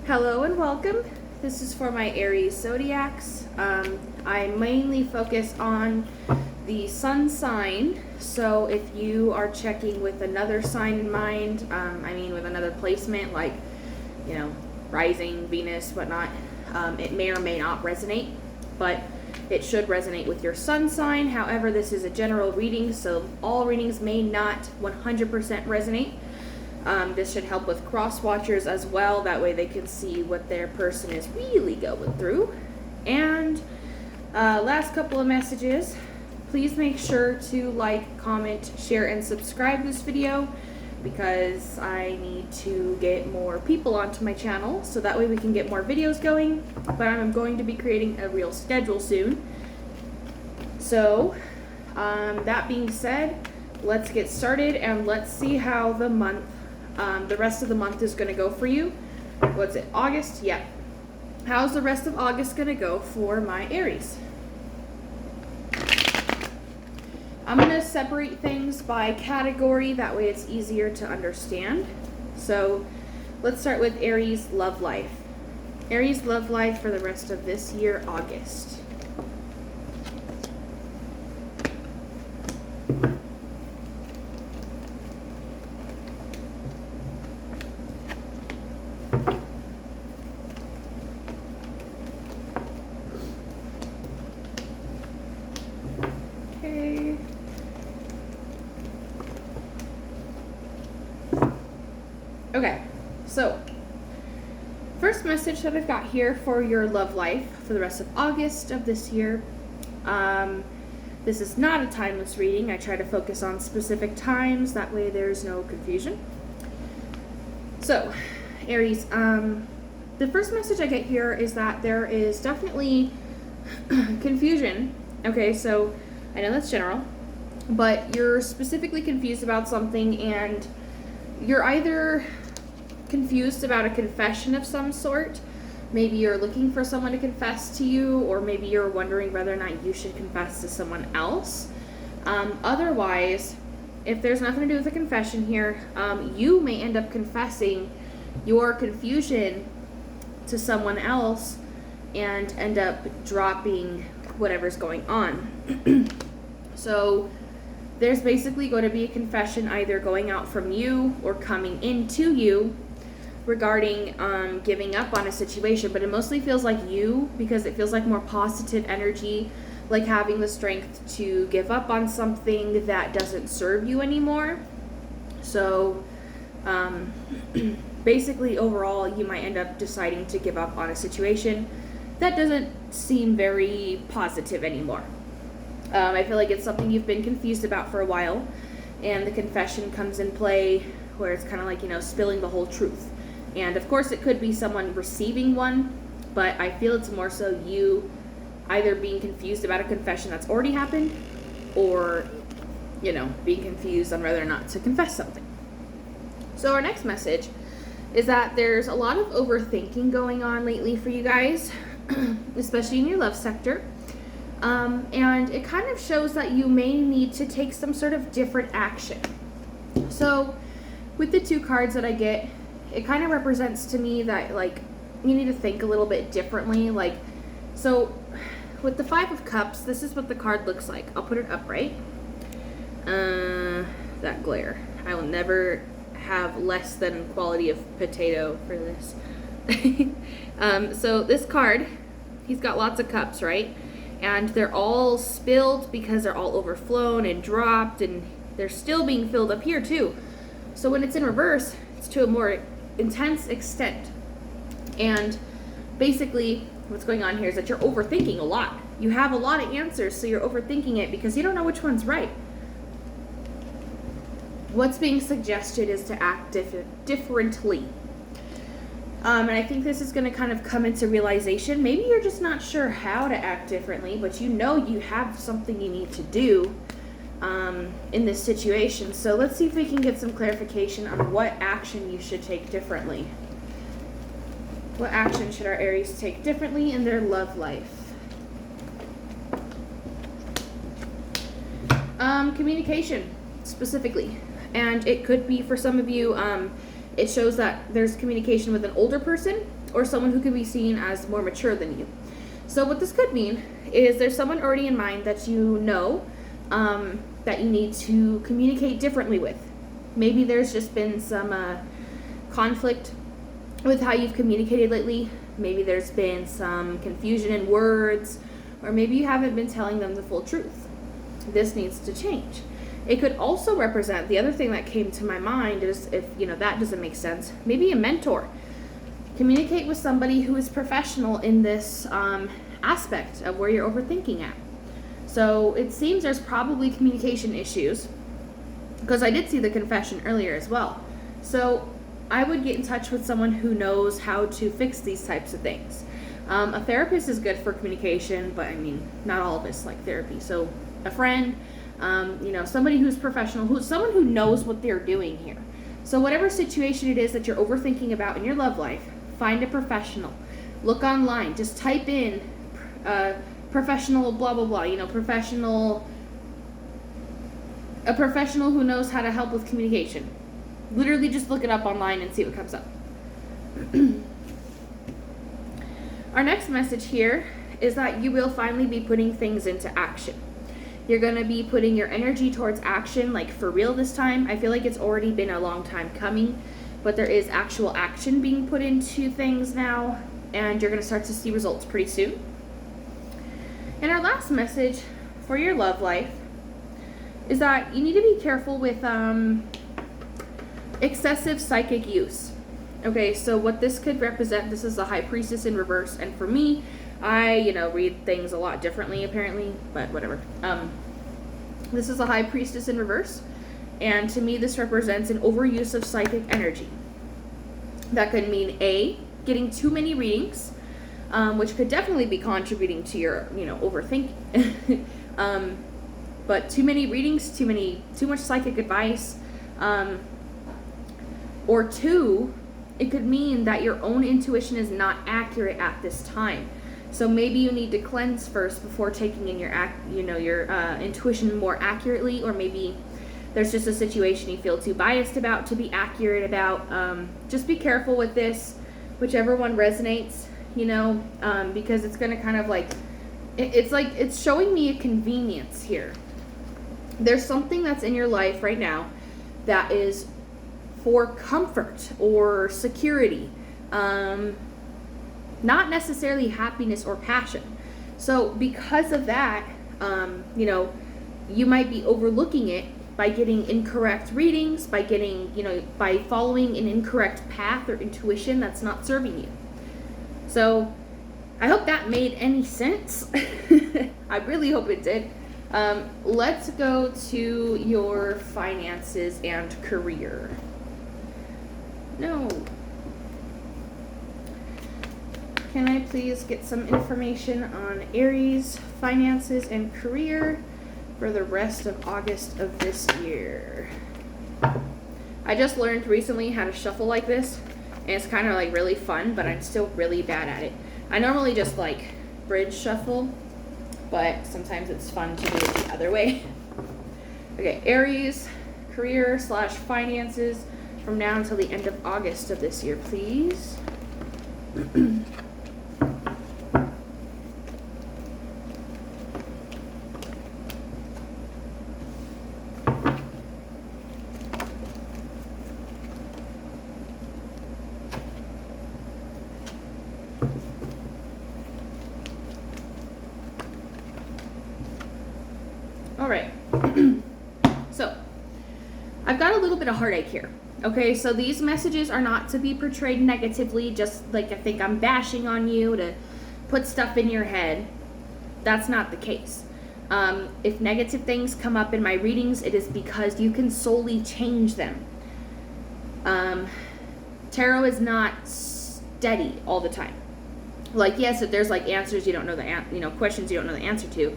Hello and welcome. This is for my Aries zodiacs. I mainly focus on the sun sign, so if you are checking with another sign in mind, with another placement like, rising, Venus, whatnot, it may or may not resonate, but it should resonate with your sun sign. However, this is a general reading, so all readings may not 100% resonate. This should help with cross watchers as well. That way they can see what their person is really going through. And last couple of messages. Please make sure to like, comment, share, and subscribe this video because I need to get more people onto my channel so that way we can get more videos going. But I'm going to be creating a real schedule soon. So that being said, let's get started and let's see how the rest of the month is going to go for you. What's it, August? Yeah. How's the rest of August going to go for my Aries? I'm going to separate things by category. That way it's easier to understand. So let's start with Aries love life. Aries love life for the rest of this year, August. Okay, so first message that I've got here for your love life for the rest of August of this year. This is not a timeless reading. I try to focus on specific times. That way there's no confusion. So, Aries, the first message I get here is that there is definitely confusion. Okay, so I know that's general, but you're specifically confused about something, and you're either confused about a confession of some sort. Maybe you're looking for someone to confess to you, or maybe you're wondering whether or not you should confess to someone else. Otherwise, if there's nothing to do with a confession here, you may end up confessing your confusion to someone else and end up dropping whatever's going on. So there's basically going to be a confession either going out from you or coming into you regarding giving up on a situation, but it mostly feels like you, because it feels like more positive energy, like having the strength to give up on something that doesn't serve you anymore. So basically overall you might end up deciding to give up on a situation that doesn't seem very positive anymore. I feel like it's something you've been confused about for a while, and the confession comes in play where it's kind of like, spilling the whole truth. And of course it could be someone receiving one, but I feel it's more so you either being confused about a confession that's already happened, or, being confused on whether or not to confess something. So our next message is that there's a lot of overthinking going on lately for you guys, especially in your love sector. And it kind of shows that you may need to take some sort of different action. So with the two cards that I get, it kind of represents to me that, you need to think a little bit differently. So with the Five of Cups, this is what the card looks like. I'll put it up, right? That glare. I will never have less than quality of potato for this. So this card, he's got lots of cups, right? And they're all spilled because they're all overflown and dropped, and they're still being filled up here too. So when it's in reverse, it's to a more intense extent. And basically what's going on here is that you're overthinking a lot. You have a lot of answers, so you're overthinking it because you don't know which one's right. What's being suggested is to act differently. And I think this is going to kind of come into realization. Maybe you're just not sure how to act differently, but you have something you need to do in this situation. So let's see if we can get some clarification on what action you should take differently. What action should our Aries take differently in their love life? Communication, specifically. And it could be, for some of you, it shows that there's communication with an older person or someone who can be seen as more mature than you. So what this could mean is there's someone already in mind that you know that you need to communicate differently with. Maybe there's just been some conflict with how you've communicated lately. Maybe there's been some confusion in words, or maybe you haven't been telling them the full truth. This needs to change. It could also represent, the other thing that came to my mind is, if that doesn't make sense, maybe a mentor. Communicate with somebody who is professional in this aspect of where you're overthinking at. So it seems there's probably communication issues, because I did see the confession earlier as well. So I would get in touch with someone who knows how to fix these types of things. A therapist is good for communication, but I mean, not all of us like therapy. So a friend, somebody who's professional, someone who knows what they're doing here. So whatever situation it is that you're overthinking about in your love life, find a professional. Look online. Just type in professional blah blah blah. A professional who knows how to help with communication. Literally just look it up online and see what comes up. Our next message here is that you will finally be putting things into action. You're going to be putting your energy towards action, like for real this time. I feel like it's already been a long time coming, but there is actual action being put into things now, and you're going to start to see results pretty soon. And our last message for your love life is that you need to be careful with excessive psychic use. Okay, so what this could represent, this is the High Priestess in reverse, and for me, I, read things a lot differently apparently, but whatever. This is the High Priestess in reverse, and to me this represents an overuse of psychic energy. That could mean getting too many readings, which could definitely be contributing to your, overthinking. But too many readings, too much psychic advice, or two, it could mean that your own intuition is not accurate at this time. So maybe you need to cleanse first before taking in your intuition more accurately, or maybe there's just a situation you feel too biased about to be accurate about. Just be careful with this, whichever one resonates, because it's going to kind of it's showing me a convenience here. There's something that's in your life right now that is for comfort or security, not necessarily happiness or passion. So because of that, you might be overlooking it by getting incorrect readings, by by following an incorrect path or intuition that's not serving you. So I hope that made any sense. I really hope it did. Let's go to your finances and career. No. Can I please get some information on Aries, finances, and career for the rest of August of this year? I just learned recently how to shuffle like this, and it's kind of really fun, but I'm still really bad at it. I normally just bridge shuffle, but sometimes it's fun to do it the other way. Okay, Aries, career / finances from now until the end of August of this year, please. All right. So, I've got a little bit of heartache here. Okay, so these messages are not to be portrayed negatively, just I think I'm bashing on you to put stuff in your head. That's not the case. If negative things come up in my readings, it is because you can solely change them. Tarot is not steady all the time. Yes, if there's answers you don't know questions you don't know the answer to,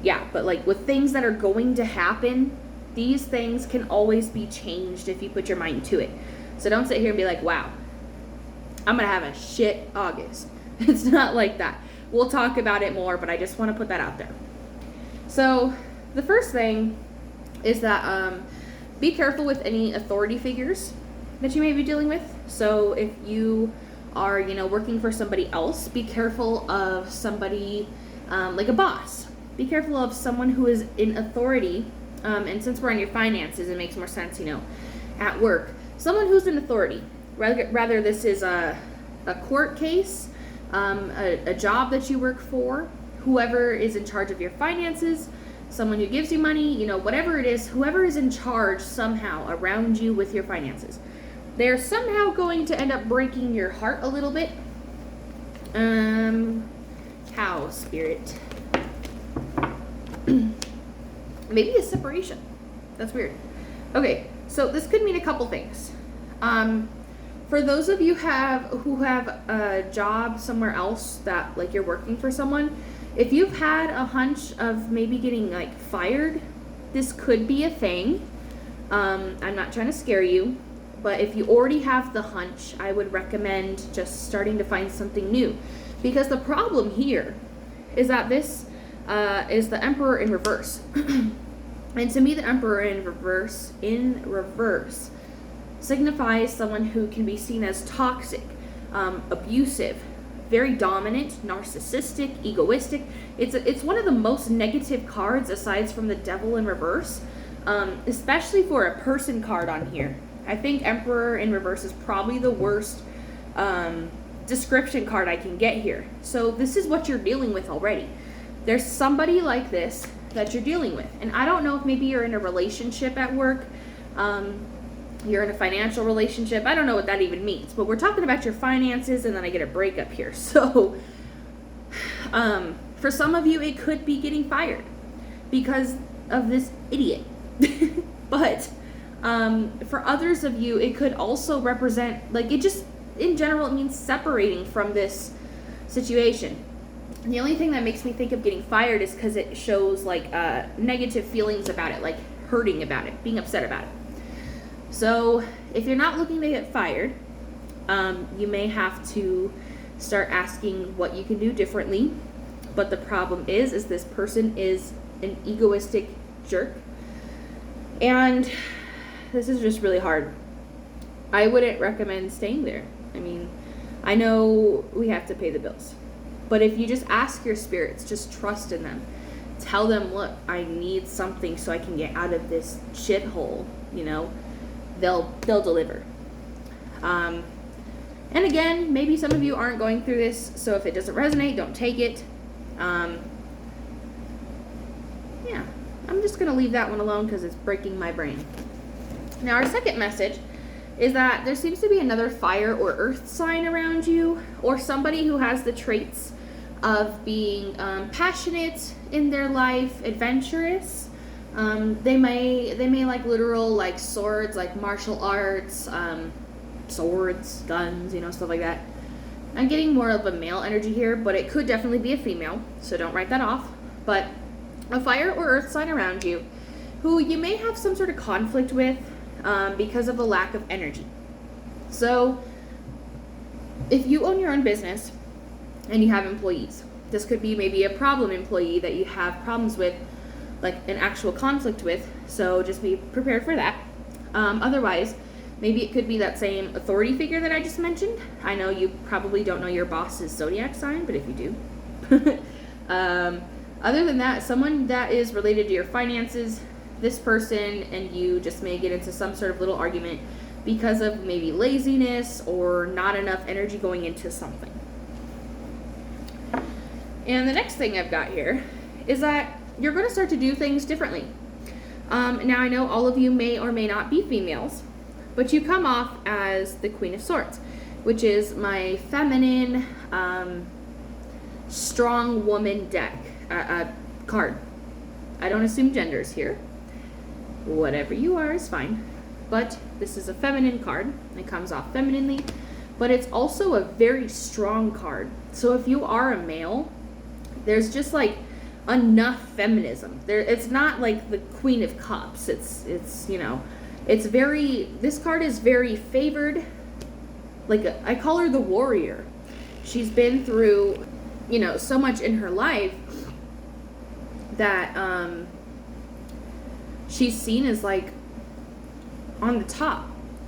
yeah, but with things that are going to happen, these things can always be changed if you put your mind to it. So don't sit here and be like, wow, I'm going to have a shit August. It's not like that. We'll talk about it more, but I just want to put that out there. So the first thing is that be careful with any authority figures that you may be dealing with. So if you are, working for somebody else, be careful of somebody like a boss. Be careful of someone who is in authority. And since we're on your finances, it makes more sense, at work. Someone who's in authority. Rather this is a court case, a job that you work for, whoever is in charge of your finances, someone who gives you money, whatever it is, whoever is in charge somehow around you with your finances. They're somehow going to end up breaking your heart a little bit. Cow spirit. Maybe a separation. That's weird. Okay, so this could mean a couple things. For those of you who have a job somewhere else that like you're working for someone, if you've had a hunch of maybe getting like fired, this could be a thing. I'm not trying to scare you, but if you already have the hunch, I would recommend just starting to find something new, because the problem here is that this is the Emperor in reverse. And to me, the Emperor in reverse signifies someone who can be seen as toxic, abusive, very dominant, narcissistic, egoistic. It's one of the most negative cards aside from the Devil in reverse, especially for a person card on here. I think Emperor in reverse is probably the worst description card I can get here. So this is what you're dealing with already. There's somebody like this that you're dealing with. And I don't know if maybe you're in a relationship at work, you're in a financial relationship. I don't know what that even means, but we're talking about your finances, and then I get a breakup here. So for some of you, it could be getting fired because of this idiot. But for others of you, it could also represent, like, it just, in general, it means separating from this situation. The only thing that makes me think of getting fired is because it shows like negative feelings about it, like hurting about it, being upset about it. So if you're not looking to get fired, you may have to start asking what you can do differently. But the problem is this person is an egoistic jerk. And this is just really hard. I wouldn't recommend staying there. I mean, I know we have to pay the bills. But if you just ask your spirits, just trust in them. Tell them, look, I need something so I can get out of this shithole, they'll deliver. And again, maybe some of you aren't going through this, so if it doesn't resonate, don't take it. Yeah, I'm just going to leave that one alone because it's breaking my brain. Now, our second message is that there seems to be another fire or earth sign around you, or somebody who has the traits of being passionate in their life, adventurous. They may like literal like swords, like martial arts, swords, guns, stuff like that. I'm getting more of a male energy here, but it could definitely be a female, so don't write that off. But a fire or earth sign around you who you may have some sort of conflict with because of a lack of energy. So if you own your own business and you have employees, this could be maybe a problem employee that you have problems with, like an actual conflict with, so just be prepared for that. Otherwise, maybe it could be that same authority figure that I just mentioned. I know you probably don't know your boss's zodiac sign, but if you do. Other than that, someone that is related to your finances, this person and you just may get into some sort of little argument because of maybe laziness or not enough energy going into something. And the next thing I've got here is that you're going to start to do things differently. Now, I know all of you may or may not be females, but you come off as the Queen of Swords, which is my feminine, strong woman deck card. I don't assume genders here. Whatever you are is fine. But this is a feminine card. It comes off femininely, but it's also a very strong card. So if you are a male, there's just like enough feminism. It's not like the Queen of Cups. It's very, this card is very favored. Like I call her the warrior. She's been through, so much in her life that she's seen as like on the top.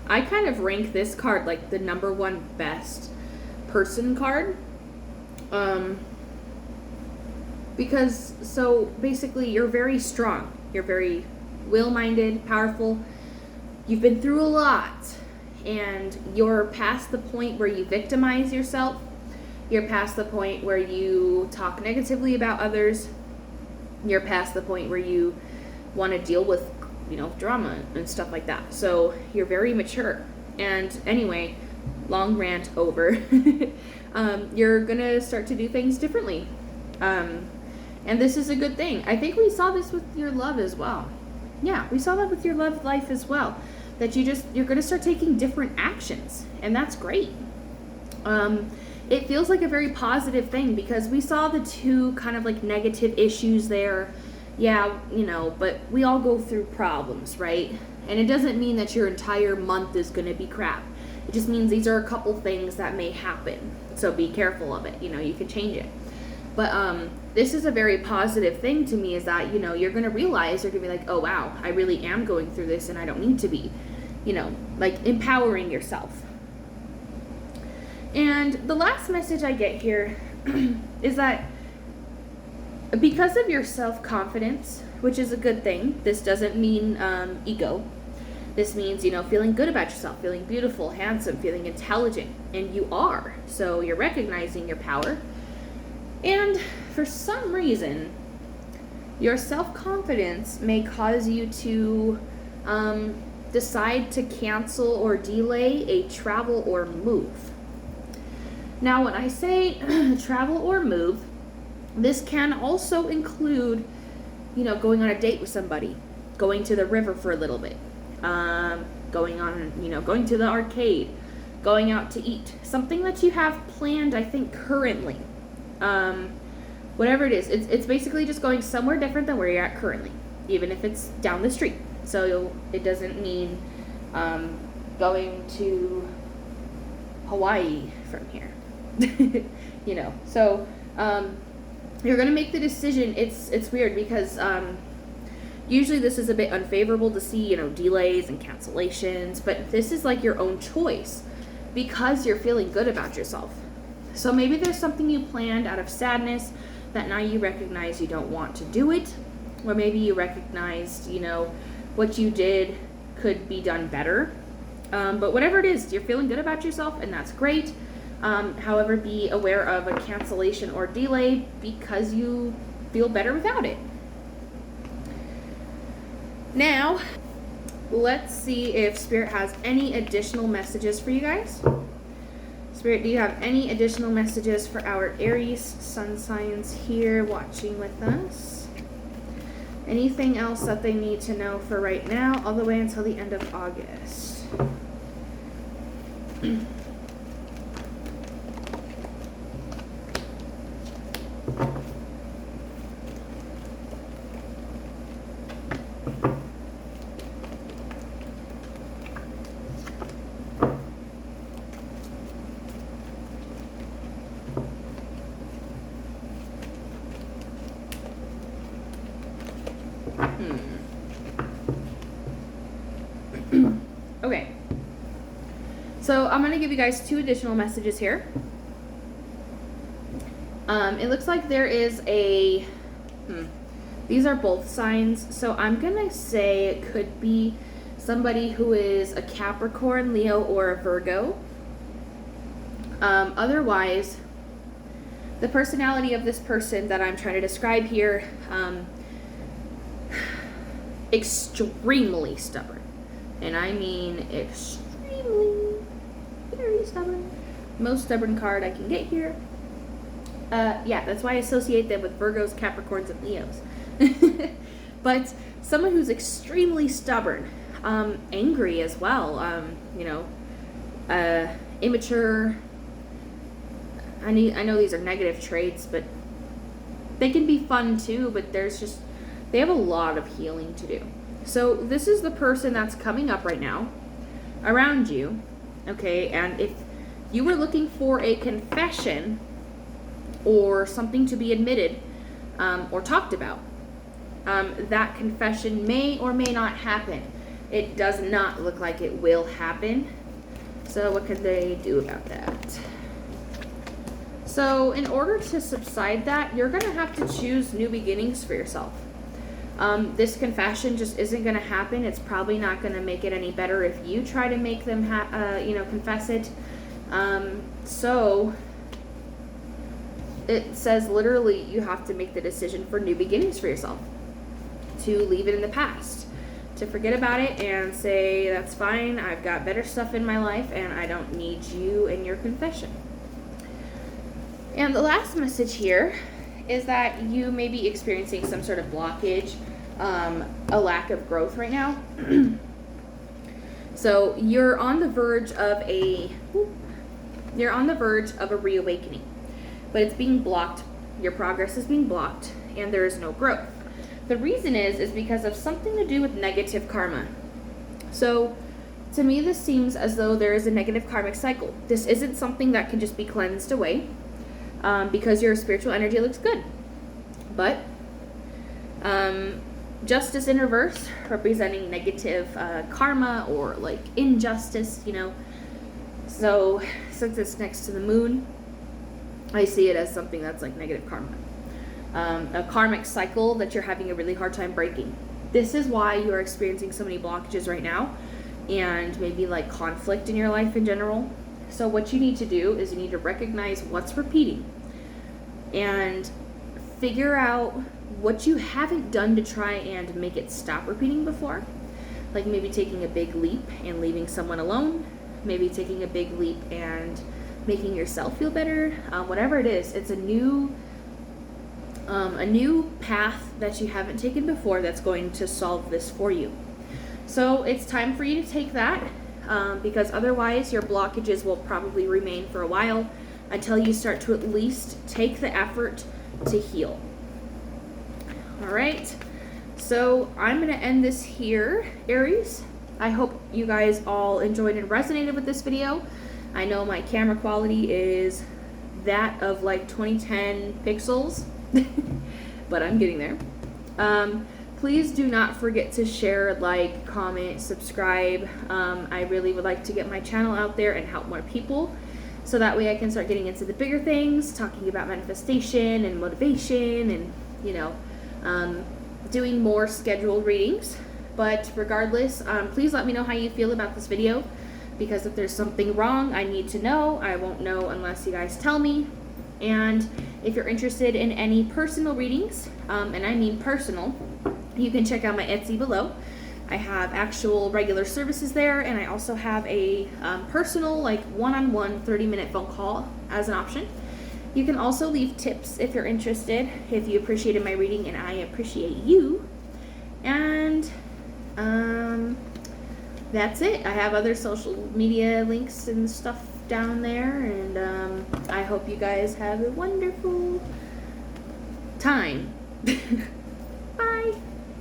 I kind of rank this card like the number one best person card. Because, so basically you're very strong. You're very will-minded, powerful. You've been through a lot, and you're past the point where you victimize yourself. You're past the point where you talk negatively about others. You're past the point where you want to deal with, drama and stuff like that. So you're very mature. And anyway, long rant over. You're going to start to do things differently. And this is a good thing. I think we saw this with your love as well. Yeah, we saw that with your love life as well. That you're going to start taking different actions. And that's great. It feels like a very positive thing because we saw the two kind of like negative issues there. Yeah, but we all go through problems, right? And it doesn't mean that your entire month is going to be crap. It just means these are a couple things that may happen. So be careful of it. You can change it. But this is a very positive thing to me, is that, you're going to realize, you're going to be like, oh, wow, I really am going through this and I don't need to be, like empowering yourself. And the last message I get here is that because of your self-confidence, which is a good thing, this doesn't mean ego. This means, feeling good about yourself, feeling beautiful, handsome, feeling intelligent, and you are. So you're recognizing your power. And for some reason, your self-confidence may cause you to decide to cancel or delay a travel or move. Now, when I say travel or move, this can also include, going on a date with somebody, going to the river for a little bit, going to the arcade, going out to eat, something that you have planned, I think, currently. Whatever it is, it's basically just going somewhere different than where you're at currently, even if it's down the street. So it doesn't mean going to Hawaii from here. So you're going to make the decision. It's weird because usually this is a bit unfavorable to see, delays and cancellations, but this is like your own choice because you're feeling good about yourself. So maybe there's something you planned out of sadness that now you recognize you don't want to do it, or maybe you recognized, what you did could be done better. But whatever it is, you're feeling good about yourself, and that's great. However, be aware of a cancellation or delay because you feel better without it. Now, let's see if Spirit has any additional messages for you guys. Spirit, do you have any additional messages for our Aries sun signs here watching with us? Anything else that they need to know for right now, all the way until the end of August? Okay, so I'm going to give you guys two additional messages here. It looks like there is these are both signs, so I'm going to say it could be somebody who is a Capricorn, Leo, or a Virgo. Otherwise, the personality of this person that I'm trying to describe here, extremely stubborn. And I mean extremely, very stubborn. Most stubborn card I can get here. Yeah, that's why I associate them with Virgos, Capricorns, and Leos. But someone who's extremely stubborn, angry as well, immature. I know these are negative traits, but they can be fun too, but they have a lot of healing to do. So this is the person that's coming up right now around you, okay? And if you were looking for a confession or something to be admitted or talked about, that confession may or may not happen. It does not look like it will happen. So what could they do about that? So in order to subside that, you're going to have to choose new beginnings for yourself. This confession just isn't going to happen. It's probably not going to make it any better if you try to make them, confess it. So it says literally you have to make the decision for new beginnings for yourself, to leave it in the past, to forget about it and say, that's fine, I've got better stuff in my life and I don't need you in your confession. And the last message here is that you may be experiencing some sort of blockage, a lack of growth right now. So you're on the verge of a reawakening, but it's being blocked. Your progress is being blocked and there is no growth. The reason is because of something to do with negative karma. So to me, this seems as though there is a negative karmic cycle. This isn't something that can just be cleansed away, because your spiritual energy looks good. But justice in reverse, representing negative karma or like injustice, So since it's next to the moon, I see it as something that's like negative karma. A karmic cycle that you're having a really hard time breaking. This is why you are experiencing so many blockages right now, and maybe like conflict in your life in general. So what you need to do is you need to recognize what's repeating and figure out what you haven't done to try and make it stop repeating before. Like maybe taking a big leap and leaving someone alone, maybe taking a big leap and making yourself feel better. Whatever it is, it's a new path that you haven't taken before that's going to solve this for you. So it's time for you to take that, because otherwise your blockages will probably remain for a while until you start to at least take the effort to heal. All right, so I'm going to end this here, Aries. I hope you guys all enjoyed and resonated with this video. I know my camera quality is that of like 2010 pixels, but I'm getting there. Please do not forget to share, like, comment, subscribe. I really would like to get my channel out there and help more people, so that way I can start getting into the bigger things, talking about manifestation and motivation and, doing more scheduled readings. But regardless, please let me know how you feel about this video, because if there's something wrong, I need to know. I won't know unless you guys tell me. And if you're interested in any personal readings, and I mean personal, you can check out my Etsy below. I have actual regular services there, and I also have a personal, like one-on-one 30-minute phone call as an option. You can also leave tips if you're interested, if you appreciated my reading, and I appreciate you. And that's it. I have other social media links and stuff down there, and I hope you guys have a wonderful time. Bye.